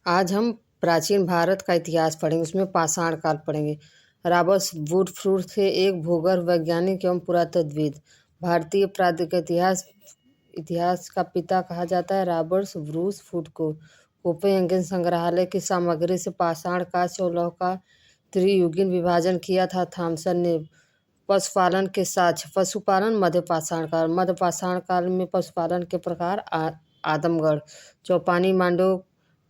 आज हम प्राचीन भारत का इतिहास पढ़ेंगे, उसमें पाषाण काल पढ़ेंगे। रॉबर्ट वुडफ्रूट थे एक भूगर्भ वैज्ञानिक एवं पुरातत्वविद। भारतीय प्राकृतिक इतिहास का पिता कहा जाता है रॉबर्ट ब्रूस फूड को। कोपेनहेगन संग्रहालय की सामग्री से पाषाण काच और लौह का त्रियुगीन विभाजन किया था थॉमसन ने। पशुपालन के साक्ष्य। पशुपालन मध्य पाषाण काल। मध्य पाषाण काल में पशुपालन के प्रकार आदमगढ़, चौपानी, मांडो,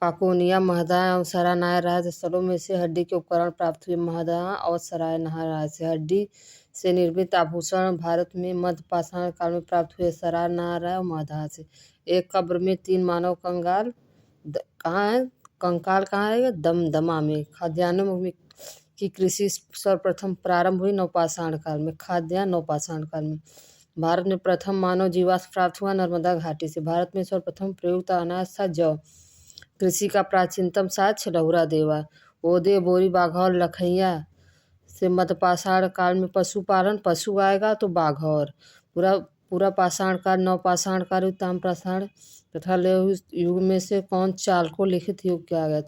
काकोनिया, महदा एवं सरानाय राज्य स्थलों में से हड्डी के उपकरण प्राप्त हुए। महदा और सरायनाह राज्य से हड्डी से निर्मित आभूषण भारत में मध्य पाषाण काल में प्राप्त हुए। सरानाह और महदा से एक कब्र में 3 मानव कंकाल कहाँ है? कंकाल कहाँ है? दमदमा में। खाद्यान्नों में की कृषि सर्वप्रथम प्रारंभ हुई नवपाषाण काल में। खाद्यान्न नवपाषाण काल में। भारत में प्रथम मानव जीवाश्म प्राप्त हुआ नर्मदा घाटी से। भारत में सर्वप्रथम प्रयुक्त अनाज था जौ। कृषि का प्राचीनतम साक्ष्य लहुरा देवा। ओदे, बोरी, बाघौर, लखैया से मध्य पाषाण काल में पशुपालन। पशु आएगा तो बाघौर। पूरा पाषाण काल, नवपाषाण काल, ताम्रपाषाण तथा लौह युग में से कौन चाल को लिखित युग किया गया?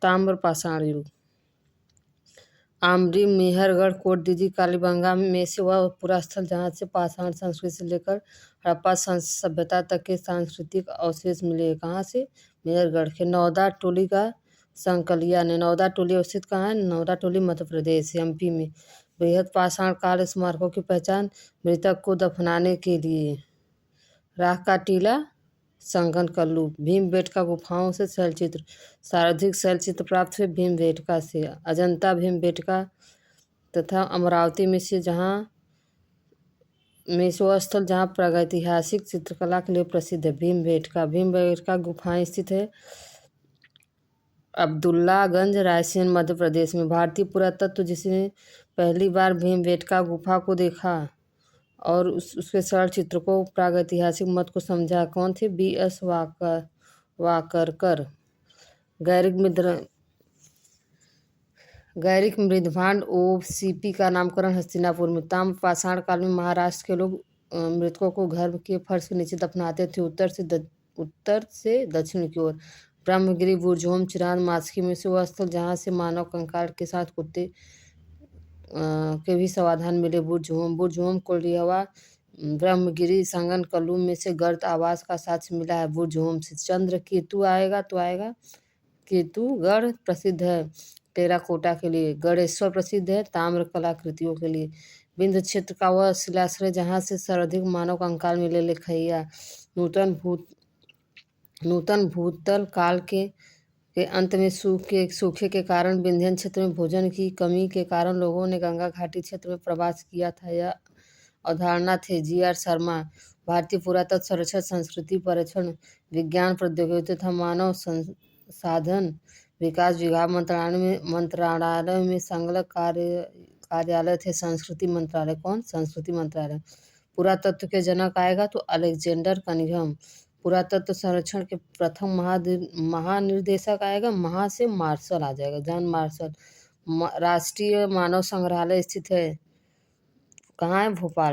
ताम्रपाषाण युग। आमरी, मेहरगढ़, कोटदीजी, कालीबंगा में से वह पूरा स्थल जहाँ से पाषाण संस्कृति से लेकर हड़प्पा सभ्यता तक के सांस्कृतिक अवशेष मिले। कहाँ से? मेहरगढ़ के। नौदा टोली का संकलिया ने। नौदा टोली अवस्थित कहाँ है? नौदा टोली मध्य प्रदेश एमपी में। बृहद पाषाण काल स्मारकों की पहचान। मृतक को दफनाने के लिए राख का टीला, संगन कल्लू। भीमबेटका गुफाओं से शैलचित्र। सर्वाधिक शैलचित्र प्राप्त हुए भीमबेटका से। अजंता, भीमबेटका तथा अमरावती में से वह स्थल जहाँ प्रागैतिहासिक चित्रकला के लिए प्रसिद्ध है। भीमबेटका गुफाएं स्थित है अब्दुल्लागंज, रायसेन, मध्य प्रदेश में। भारतीय पुरातत्व जिसने पहली बार भीमबेटका गुफा को देखा और उसके सरल चित्र को प्रागैतिहासिक मत को समझा, कौन थे? B.S. वाकरकर। गैरिक मृदभांड OCP का नामकरण हस्तिनापुर में। ताम्रपाषाण काल में महाराष्ट्र के लोग मृतकों को घर के फर्श के नीचे दफनाते थे, उत्तर से दक्षिण की ओर। ब्रह्मगिरी, बुरझोम, चिरांद, मास्की में से वह स्थल जहाँ से मानव कंकाल के साथ कुत्ते के भी समाधान मिले। बुरझोम, कोल्डिहवा, ब्रह्मगिरी, संगन कल्लू में से गर्त आवास का साक्ष्य मिला है। बुरझोम से चंद्र केतु आएगा तो आएगा केतुगढ़ प्रसिद्ध है टेराकोटा के लिए। गढ़ेश्वर प्रसिद्ध है ताम्र कलाकृतियों के लिए। विंध्य क्षेत्र का वह शिलाश्रय जहाँ से सर्वाधिक मानव कंकाल मिले। लखैया। नूतन भूतल काल के अंत में सूखे के कारण विंध्यन क्षेत्र में भोजन की कमी के कारण लोगों ने गंगा घाटी क्षेत्र में प्रवास किया था। यह अवधारणा थे G.R. शर्मा। भारतीय पुरातत्व संरक्षण, संस्कृति पर्यवेक्षण, विज्ञान प्रौद्योगिकी तथा मानव संसाधन विकास विभाग मंत्रालय में संलग्न कार्यालय थे। संस्कृति मंत्रालय। कौन? संस्कृति मंत्रालय। पुरातत्व के जनक आएगा तो अलेक्जेंडर कनिंघम। पुरातत्व संरक्षण के प्रथम महानिर्देशक आएगा, महा से मार्शल आ जाएगा, जॉन मार्शल। राष्ट्रीय मानव संग्रहालय स्थित है कहाँ है? भोपाल।